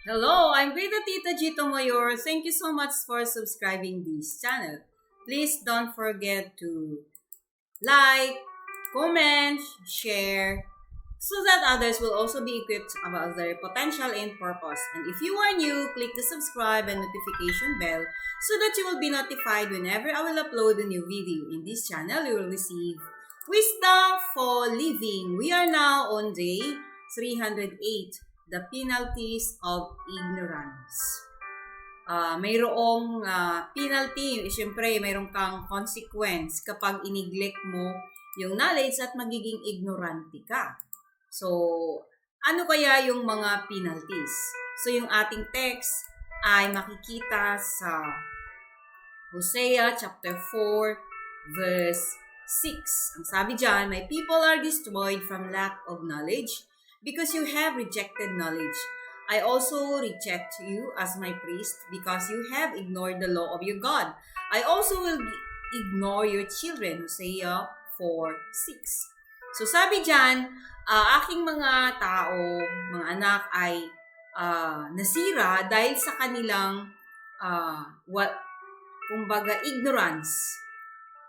Hello, I'm Greta Tita Gito Mayor. Thank you so much for subscribing this channel. Please don't forget to like, comment, share, so that others will also be equipped about their potential and purpose. And if you are new, click the subscribe and notification bell so that you will be notified whenever I will upload a new video. In this channel, you will receive Wisdom for Living. We are now on day 308, the penalties of ignorance. Mayroong penalty, siyempre mayroong kang consequence kapag iniglect mo yung knowledge at magiging ignorante ka. So, ano kaya yung mga penalties? So, yung ating text ay makikita sa Hosea chapter 4 verse 6. Ang sabi dyan, "My people are destroyed from lack of knowledge because you have rejected knowledge. I also reject you as my priest because you have ignored the law of your God. I also will ignore your children." Hosea 4:6. So sabi dyan, aking mga tao, mga anak ay nasira dahil sa kanilang kumbaga ignorance.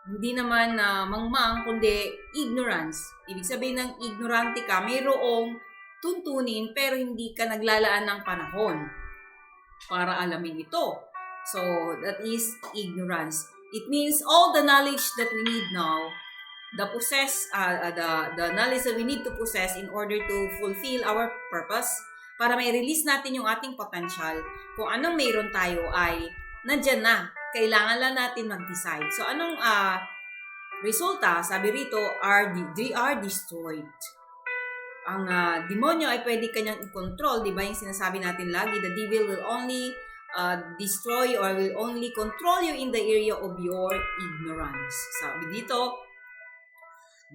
Hindi naman mangmang, kundi ignorance. Ibig sabihin ng ignorante ka, mayroong tuntunin pero hindi ka naglalaan ng panahon para alamin ito. So, that is ignorance. It means all the knowledge that we need now, the knowledge that we need to possess in order to fulfill our purpose, para may release natin yung ating potential, kung anong mayroon tayo ay nandyan na. Kailangan lang natin mag-decide. So, anong resulta? Sabi rito, they are destroyed. Ang demonyo ay pwede kanyang i-control, di ba? Yung sinasabi natin lagi, the devil will only destroy or will only control you in the area of your ignorance. Sabi dito,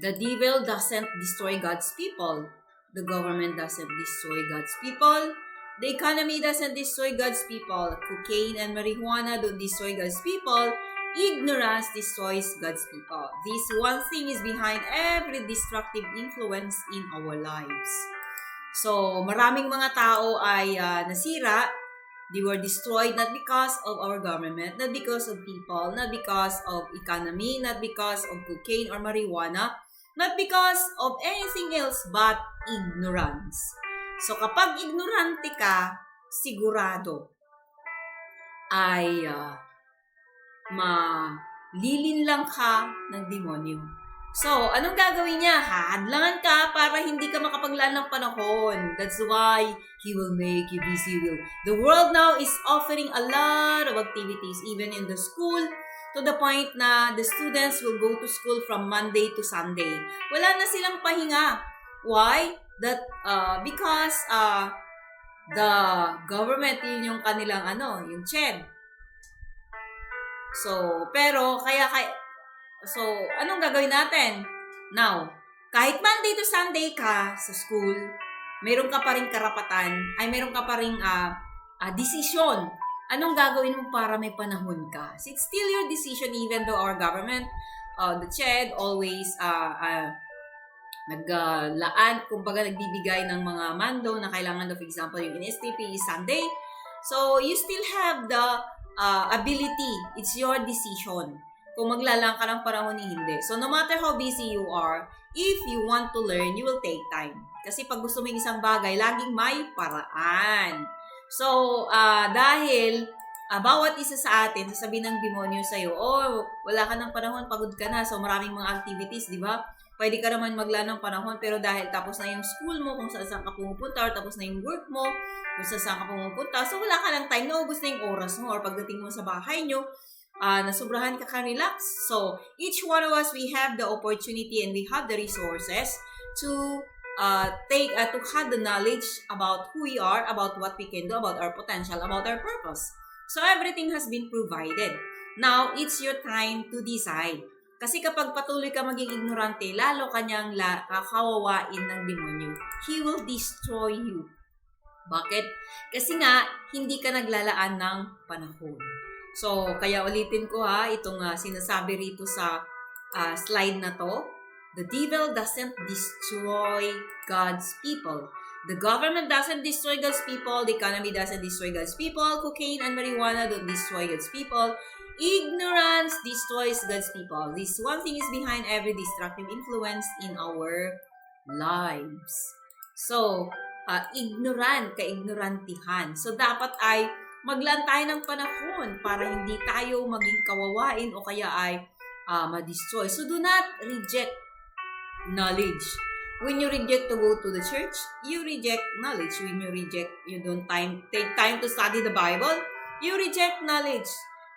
the devil doesn't destroy God's people. The government doesn't destroy God's people. The economy doesn't destroy God's people. Cocaine and marijuana don't destroy God's people. Ignorance destroys God's people. This one thing is behind every destructive influence in our lives. So, maraming mga tao ay nasira. They were destroyed not because of our government, not because of people, not because of economy, not because of cocaine or marijuana, not because of anything else but ignorance. So, kapag ignorante ka, sigurado ay malilinlang ka ng demonyo. So, anong gagawin niya? Hahadlangan ka para hindi ka makapaglaan ng panahon. That's why he will make you busy. The world now is offering a lot of activities, even in the school, to the point na the students will go to school from Monday to Sunday. Wala na silang pahinga. Why? Because the government, yun yung kanilang yung CHED. So, anong gagawin natin? Now, kahit Monday to Sunday ka sa school, mayroon ka pa rin karapatan, mayroon ka pa rin decision. Anong gagawin mo para may panahon ka? So, it's still your decision even though our government, the CHED, always naglaan, kumbaga nagbibigay ng mga mando na kailangan, for example, yung NSTP is Sunday. So, you still have the ability. It's your decision. Kung maglalang ka ng panahon ni hindi. So, no matter how busy you are, if you want to learn, you will take time. Kasi pag gusto mo yung isang bagay, laging may paraan. So, dahil bawat isa sa atin, sasabihin ng demonyo sa'yo, wala ka ng panahon, pagod ka na. So, maraming mga activities, di ba? Pwede ka naman maglaan ng panahon, pero dahil tapos na yung school mo, kung saan ka pumupunta, or tapos na yung work mo, kung saan ka pumupunta, so wala ka ng time, naubos na yung oras mo, or pagdating mo sa bahay nyo, nasubrahan ka relax. So, each one of us, we have the opportunity and we have the resources to have the knowledge about who we are, about what we can do, about our potential, about our purpose. So, everything has been provided. Now, it's your time to decide. Kasi kapag patuloy ka maging ignorante, lalo kanyang kawawain ng demonyo. He will destroy you. Bakit? Kasi nga, hindi ka naglalaan ng panahon. So, kaya ulitin ko itong sinasabi rito sa slide na to. The devil doesn't destroy God's people. The government doesn't destroy God's people. The economy doesn't destroy God's people. Cocaine and marijuana don't destroy God's people. Ignorance destroys God's people. This one thing is behind every destructive influence in our lives. So, kaignorantihan. So, dapat ay maglaan tayo ng panahon para hindi tayo maging kawawain o kaya ay ma-destroy. So, do not reject knowledge. When you reject to go to the church, you reject knowledge. When you don't take time to study the Bible, you reject knowledge.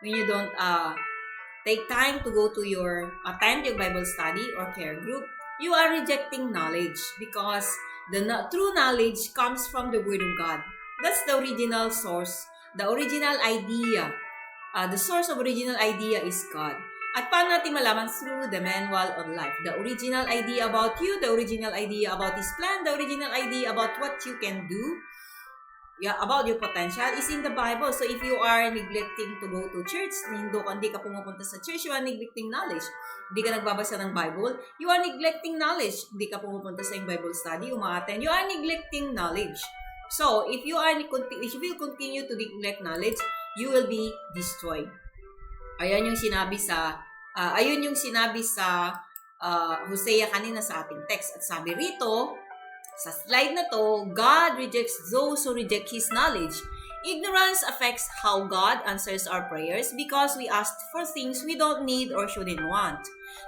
When you don't take time to go to attend your Bible study or care group, you are rejecting knowledge because the true knowledge comes from the Word of God. That's the original source, the original idea. The source of original idea is God. At paano natin malaman? Through the manual of life. The original idea about you, the original idea about His plan, the original idea about what you can do, about your potential is in the Bible. So if you are neglecting to go to church, hindi ka pumupunta sa church, you are neglecting knowledge. Hindi ka nagbabasa ng Bible, you are neglecting knowledge. Hindi ka pumupunta sa Bible study, umaattend, you are neglecting knowledge. So if you will continue to neglect knowledge, you will be destroyed. Ayun yung sinabi sa Hosea kanina sa ating text. At sabi rito, sa slide na to, God rejects those who reject His knowledge. Ignorance affects how God answers our prayers because we ask for things we don't need or shouldn't want.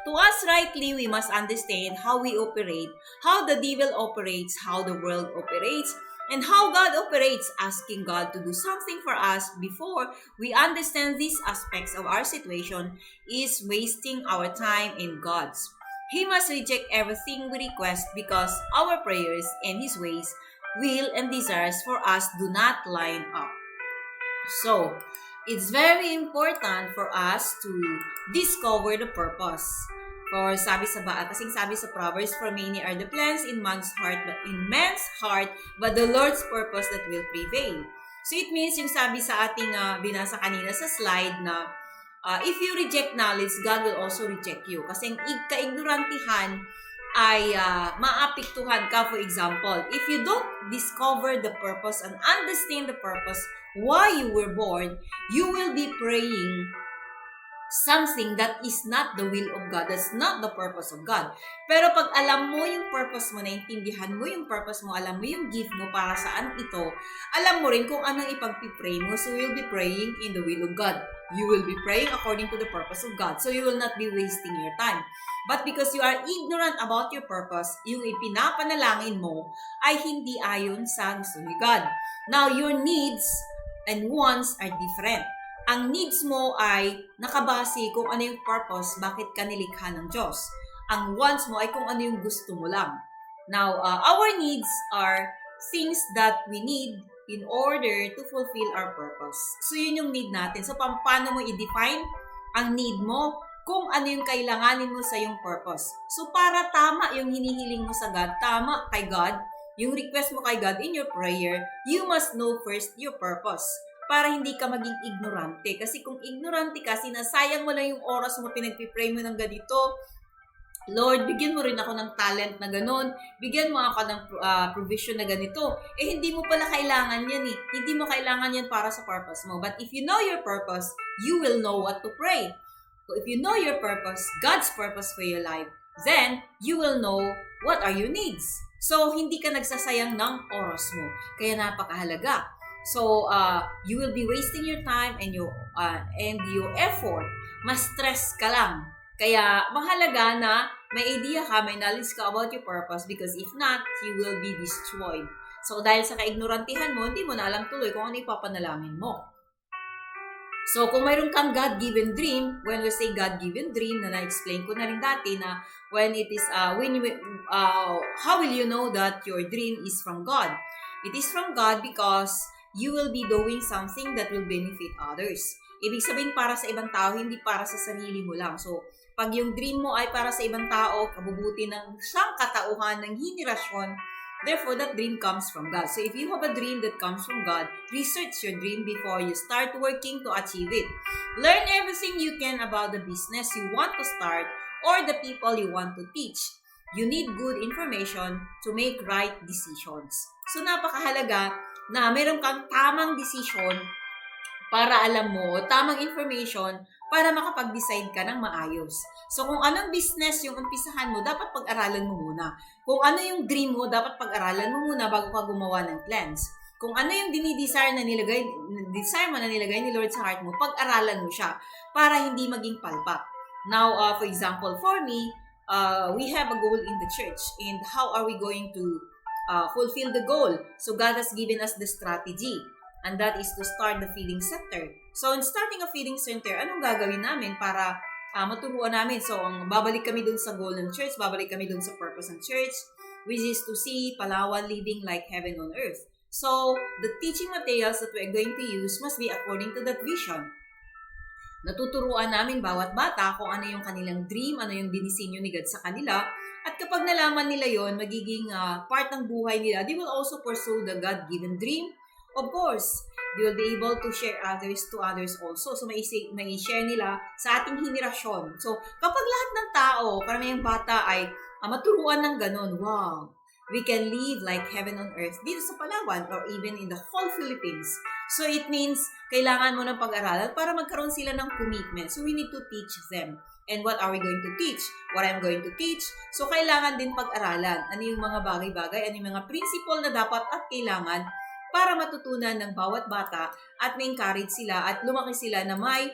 To us rightly, we must understand how we operate, how the devil operates, how the world operates, and how God operates. Asking God to do something for us before we understand these aspects of our situation is wasting our time and God's. He must reject everything we request because our prayers and His ways, will, and desires for us do not line up. So, it's very important for us to discover the purpose. For kasing sabi sa Proverbs, for many are the plans in man's heart, but the Lord's purpose that will prevail. So it means yung sabi sa ating binasa kanina sa slide na if you reject knowledge, God will also reject you. Kasi ang kaignorantihan ay maapektuhan ka. For example, if you don't discover the purpose and understand the purpose why you were born, you will be praying something that is not the will of God, that's not the purpose of God. Pero pag alam mo yung purpose mo, naintindihan mo yung purpose mo, alam mo yung gift mo para saan ito, alam mo rin kung anong ipagpipray mo, so you'll be praying in the will of God. You will be praying according to the purpose of God, so you will not be wasting your time. But because you are ignorant about your purpose, yung ipinapanalangin mo ay hindi ayon sa gusto ni God. Now, your needs and wants are different. Ang needs mo ay nakabase kung ano yung purpose, bakit ka nilikha ng Diyos. Ang wants mo ay kung ano yung gusto mo lang. Now, our needs are things that we need in order to fulfill our purpose. So, yun yung need natin. So, paano mo i-define ang need mo kung ano yung kailanganin mo sa yung purpose. So, para tama yung hinihiling mo sa God, tama kay God, yung request mo kay God in your prayer, you must know first your purpose. Para hindi ka maging ignorante. Kasi kung ignorante ka, sinasayang mo lang yung oras mo, pinagpipray mo ng ganito, Lord, bigyan mo rin ako ng talent na ganon, bigyan mo ako ng provision na ganito. Hindi mo pala kailangan yan eh. Hindi mo kailangan yan para sa purpose mo. But if you know your purpose, you will know what to pray. So if you know your purpose, God's purpose for your life, then you will know what are your needs. So, hindi ka nagsasayang ng oras mo. Kaya napakahalaga. So, you will be wasting your time and your effort. Mas-stress ka lang. Kaya, mahalaga na may idea ka, may knowledge ka about your purpose because if not, you will be destroyed. So, dahil sa kaignorantihan mo, hindi mo na alam tuloy kung ano ipapanalangin mo. So, kung mayroon kang God-given dream, when we say God-given dream, na na-explain ko na rin dati na when it is, how will you know that your dream is from God? It is from God because you will be doing something that will benefit others. Ibig sabihin para sa ibang tao, hindi para sa sarili mo lang. So, pag yung dream mo ay para sa ibang tao, kabubuti ng sangkatauhan ng henerasyon, therefore, that dream comes from God. So, if you have a dream that comes from God, research your dream before you start working to achieve it. Learn everything you can about the business you want to start or the people you want to teach. you need good information to make right decisions. So napakahalaga na meron kang tamang decision para alam mo, tamang information para makapag-decide ka ng maayos. So kung anong business yung umpisahan mo, dapat pag-aralan mo muna. Kung ano yung dream mo, dapat pag-aralan mo muna bago ka gumawa ng plans. Kung ano yung desire mo na nilagay ni Lord sa heart mo, pag-aralan mo siya para hindi maging palpak. Now, for example, for me, we have a goal in the church, and how are we going to fulfill the goal? So God has given us the strategy, and that is to start the feeding center. So in starting a feeding center, anong gagawin namin para maturuan namin? So babalik kami dun sa goal ng church, babalik kami dun sa purpose ng church, which is to see Palawan living like heaven on earth. So the teaching materials that we're going to use must be according to that vision. Natuturuan namin bawat bata kung ano yung kanilang dream, ano yung dinisenyo ni God sa kanila. At kapag nalaman nila yon, magiging part ng buhay nila, they will also pursue the God-given dream. Of course, they will be able to share others to others also. So, may share nila sa ating henerasyon. So, kapag lahat ng tao, karamihang bata ay maturuan ng ganun, wow, we can live like heaven on earth dito sa Palawan or even in the whole Philippines. So, it means kailangan mo ng pag-aralan para magkaroon sila ng commitment. So, we need to teach them. And what are we going to teach? What I'm going to teach? So, kailangan din pag-aralan. Ano yung mga bagay-bagay? Ano yung mga principle na dapat at kailangan para matutunan ng bawat bata at ma-encourage sila at lumaki sila na may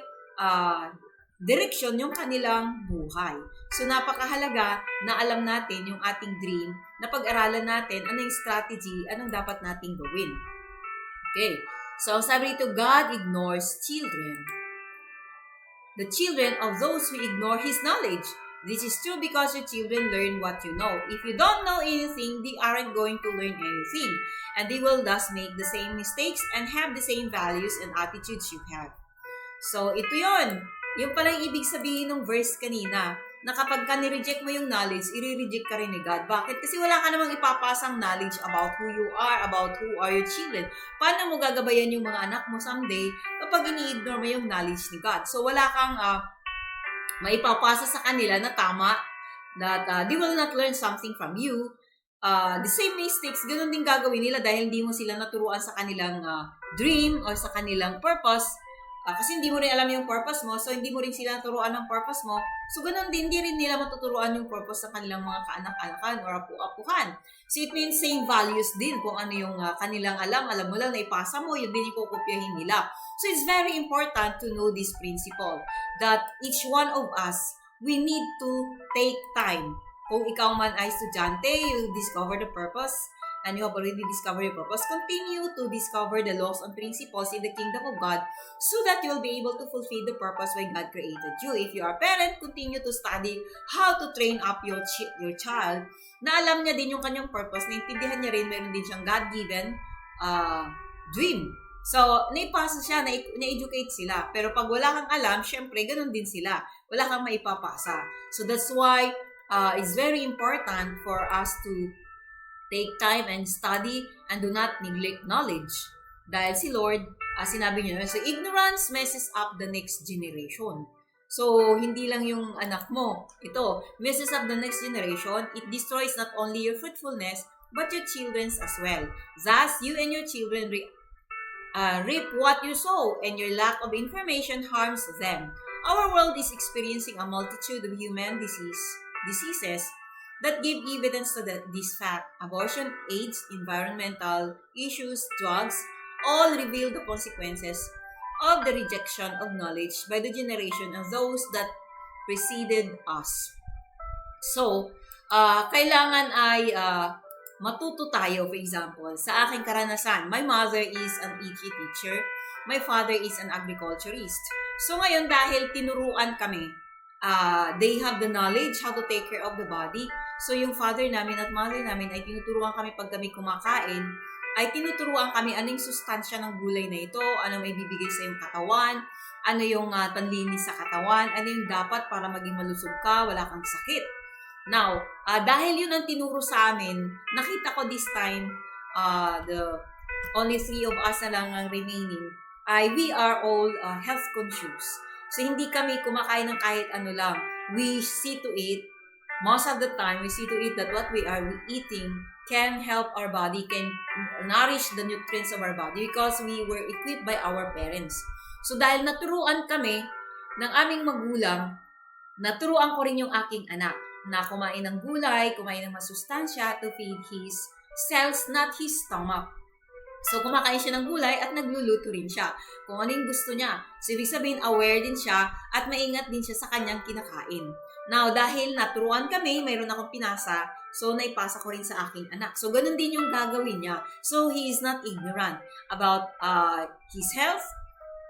direksyon yung kanilang buhay. So, napakahalaga na alam natin yung ating dream, na pag-aralan natin ano yung strategy, anong dapat nating gawin. Okay. So, sabi dito, God ignores children. The children of those who ignore His knowledge. This is true because your children learn what you know. If you don't know anything, they aren't going to learn anything. And they will thus make the same mistakes and have the same values and attitudes you have. So, ito yun. Yung pala yung ibig sabihin ng verse kanina, na kapag ka nireject mo yung knowledge, i-reject ka rin ni God. Bakit? Kasi wala ka namang ipapasang knowledge about who you are, about who are your children. Paano mo gagabayan yung mga anak mo someday kapag ini-ignore mo yung knowledge ni God? So, wala kang maipapasa sa kanila na tama, that they will not learn something from you. The same mistakes, ganun din gagawin nila dahil hindi mo sila naturuan sa kanilang dream or sa kanilang purpose. Kasi hindi mo rin alam yung purpose mo, so hindi mo rin sila naturuan ng purpose mo. So ganun din, hindi rin nila matuturuan yung purpose sa kanilang mga kaanak-anakan or apu-apuhan. So it means same values din kung ano yung kanilang alam mo lang na ipasa mo, yun din ikukopyahin nila. So it's very important to know this principle that each one of us, we need to take time. Kung ikaw man ay estudyante, you discover the purpose and you have already discovered your purpose, continue to discover the laws and principles in the kingdom of God so that you will be able to fulfill the purpose why God created you. If you are a parent, continue to study how to train up your child na alam niya din yung kanyang purpose, naintindihan niya rin, meron din siyang God-given dream. So, naipasa siya, na-educate sila. Pero pag wala kang alam, syempre, ganun din sila. Wala kang maipapasa. So, that's why it's very important for us to take time and study and do not neglect knowledge. Dahil si Lord, sinabi niyo, so ignorance messes up the next generation. So, hindi lang yung anak mo. Ito, messes up the next generation. It destroys not only your fruitfulness, but your children's as well. Thus, you and your children reap what you sow, and your lack of information harms them. Our world is experiencing a multitude of human diseases that give evidence to this fact. Abortion, AIDS, environmental issues, drugs, all reveal the consequences of the rejection of knowledge by the generation of those that preceded us. So, kailangan ay matuto tayo. For example, sa aking karanasan, my mother is an EK teacher, my father is an agriculturist. So ngayon, dahil tinuruan kami, they have the knowledge how to take care of the body. So yung father namin at mother namin ay tinuturuan kami pag kami kumakain, ay tinuturuan kami anong sustansya ng gulay na ito, ano may bibigay sa iyong katawan, ano yung panlinis sa katawan, ano yung dapat para maging malusog ka, wala kang sakit. Now, dahil yun ang tinuro sa amin, nakita ko this time, the only 3 of us na lang ang remaining, we are all health conscious. So, hindi kami kumakain ng kahit ano lang. We see to it most of the time, we see to it that what we are eating can help our body, can nourish the nutrients of our body because we were equipped by our parents. So dahil naturuan kami ng aming magulang, naturuan ko rin yung aking anak na kumain ng gulay, kumain ng masustansya to feed his cells, not his stomach. So, kumakain siya ng gulay at nagluluto rin siya kung ano yung gusto niya. So, ibig sabihin, aware din siya at maingat din siya sa kanyang kinakain. Now, dahil naturuan kami, mayroon akong pinasa, so naipasa ko rin sa aking anak. So, ganun din yung gagawin niya. So, he is not ignorant about his health.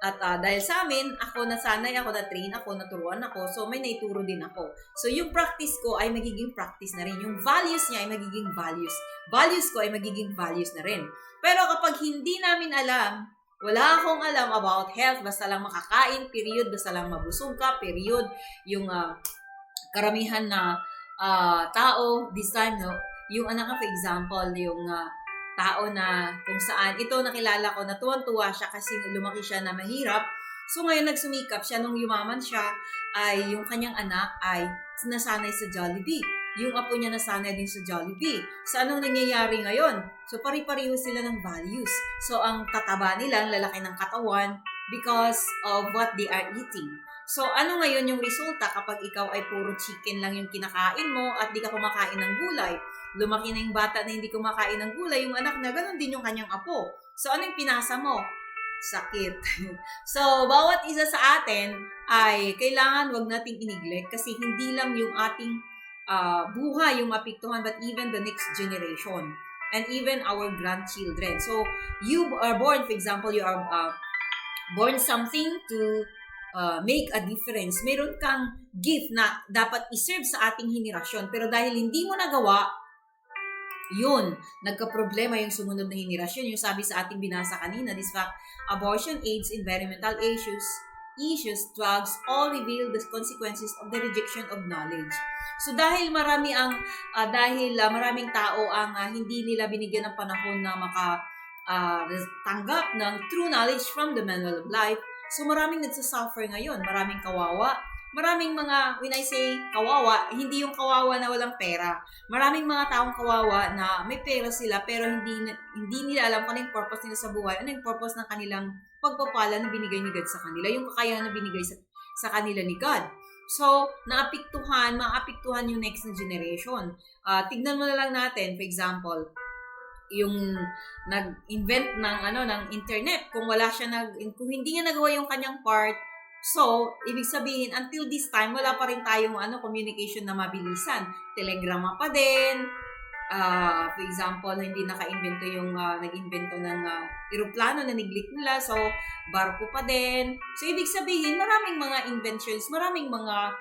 At dahil sa amin, ako nasanay, ako na-train, ako naturuan ako, so may naituro din ako. So yung practice ko ay magiging practice na rin. Yung values niya ay magiging values. Values ko ay magiging values na rin. Pero kapag hindi namin alam, wala akong alam about health, basta lang makakain, period, basta lang mabusog ka, period, yung karamihan na tao, this time, no, yung anak for example, yung tao na kung saan, ito nakilala ko na tuwan-tuwa siya kasi lumaki siya na mahirap. So ngayon nagsumikap siya, nung yumaman siya, ay yung kanyang anak ay nasanay sa Jollibee. Yung apo niya nasanay din sa Jollibee. So anong nangyayari ngayon? So pari-pareho sila ng values. So ang tataba nila, ang lalaki ng katawan because of what they are eating. So ano ngayon yung resulta kapag ikaw ay puro chicken lang yung kinakain mo at di ka kumakain ng gulay? Lumaki na yung bata na hindi kumakain ng gulay, yung anak na ganun din yung kanyang apo. So, ano yung pinasa mo? Sakit. So, bawat isa sa atin ay kailangan wag nating i-neglect kasi hindi lang yung ating buhay yung mapiktuhan but even the next generation and even our grandchildren. So, you are born, for example, you are born something to make a difference. Meron kang gift na dapat iserve sa ating henerasyon pero dahil hindi mo nagawa, yun, nagka-problema yung sumunod na henerasyon. Yung sabi sa ating binasa kanina, this fact, abortion, AIDS, environmental issues, drugs, all reveal the consequences of the rejection of knowledge. So dahil maraming tao ang hindi nila binigyan ng panahon na tanggap ng true knowledge from the manual of life, so maraming nagsasuffer ngayon, maraming kawawa. Maraming mga, when I say kawawa, hindi yung kawawa na walang pera. Maraming mga taong kawawa na may pera sila pero hindi nila alam kung ano yung purpose nila sa buhay, ano yung purpose ng kanilang pagpapala na binigay ni God sa kanila, yung kakayahan na binigay sa kanila ni God. So, maapektuhan yung next na generation. Tignan mo na lang natin, for example, yung nag-invent ng internet, kung kung hindi niya nagawa yung kanyang part. So, ibig sabihin, until this time, wala pa rin tayong communication na mabilisan. Telegrama pa din. For example, hindi naka-invento yung nag-invento ng eroplano na neglect nila. So, barko pa din. So, ibig sabihin, maraming mga inventions, maraming mga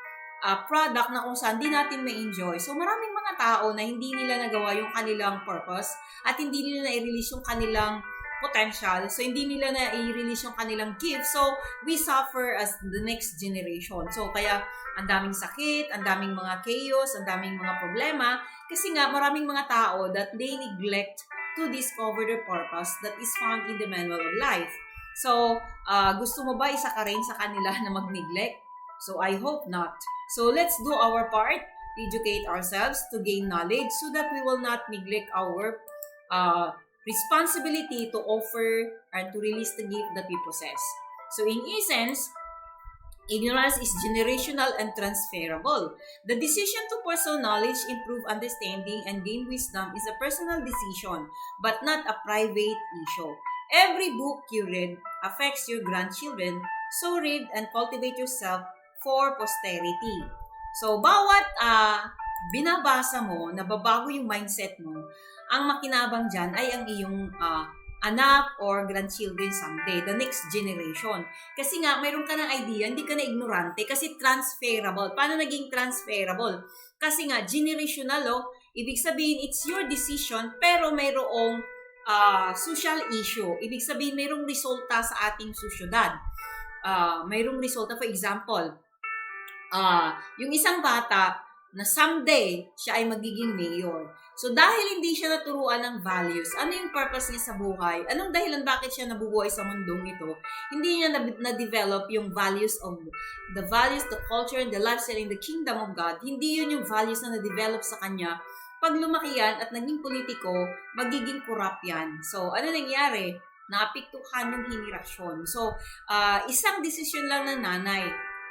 product na kung saan di natin ma-enjoy. So, maraming mga tao na hindi nila nagawa yung kanilang purpose at hindi nila na-release yung kanilang potential. So, hindi nila na i-release yung kanilang gift. So, we suffer as the next generation. So, kaya ang daming sakit, ang daming mga chaos, ang daming mga problema. Kasi nga, maraming mga tao that they neglect to discover their purpose that is found in the manual of life. So, gusto mo ba isa ka rin sa kanila na mag-neglect? So, I hope not. So, let's do our part, educate ourselves to gain knowledge so that we will not neglect our responsibility to offer and to release the gift that we possess. So in essence, ignorance is generational and transferable. The decision to pursue knowledge, improve understanding, and gain wisdom is a personal decision, but not a private issue. Every book you read affects your grandchildren, so read and cultivate yourself for posterity. So bawat binabasa mo, nababago yung mindset mo, ang makinabang dyan ay ang iyong anak or grandchildren someday, the next generation. Kasi nga, mayroon ka ng idea, hindi ka na ignorante kasi transferable. Paano naging transferable? Kasi nga, generational, ibig sabihin, it's your decision, pero mayroong social issue. Ibig sabihin, mayroong resulta sa ating sosyedad. Mayroong resulta, for example, yung isang bata, na someday siya ay magiging mayor. So, dahil hindi siya naturuan ng values, ano yung purpose niya sa buhay? Anong dahilan bakit siya nabubuhay sa mundong ito? Hindi niya na-develop yung values of the values, the culture, and the lifestyle in the kingdom of God. Hindi yun yung values na na-develop sa kanya. Pag lumaki yan at naging politiko, magiging corrupt yan. So, ano nangyari? Naapektuhan yung henerasyon. So, isang desisyon lang ng nanay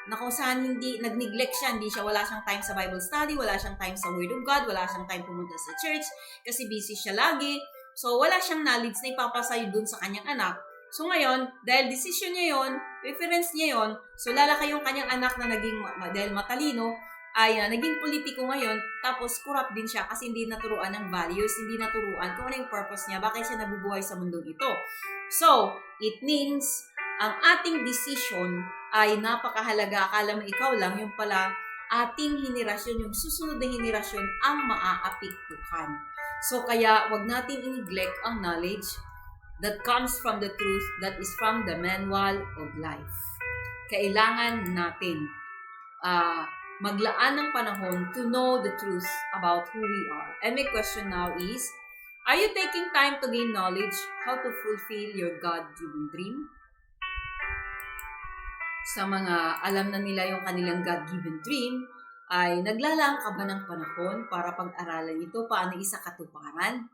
na kung saan hindi, nag-neglect siya, wala siyang time sa Bible study, wala siyang time sa Word of God, wala siyang time pumunta sa church, kasi busy siya lagi. So, wala siyang knowledge na ipapasayo dun sa kanyang anak. So, ngayon, dahil decision niya yon, preference niya yon, so lalaki yung kanyang anak na dahil matalino, ay naging politiko ngayon, tapos corrupt din siya kasi hindi naturuan ng values, hindi naturuan kung ano yung purpose niya, bakit siya nabubuhay sa mundong ito. So, it means, ang ating decision ay napakahalaga. Akala mo ikaw lang, yung pala ating henerasyon, yung susunod na henerasyon ang maaapektuhan. So kaya wag natin i-neglect ang knowledge that comes from the truth, that is from the manual of life. Kailangan natin maglaan ng panahon to know the truth about who we are. And my question now is, are you taking time to gain knowledge how to fulfill your God-given dream? Sa mga alam na nila yung kanilang God-given dream, ay naglalaan ka ba ng panahon para pag-aralan ito, paano isa katuparan?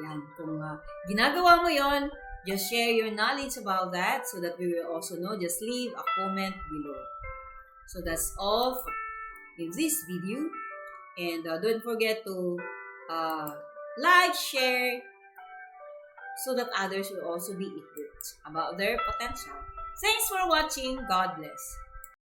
Yan, kung ginagawa mo yon, just share your knowledge about that so that we will also know. Just leave a comment below. So that's all in this video. And don't forget to like, share, so that others will also be equipped about their potential. Thanks for watching. God bless.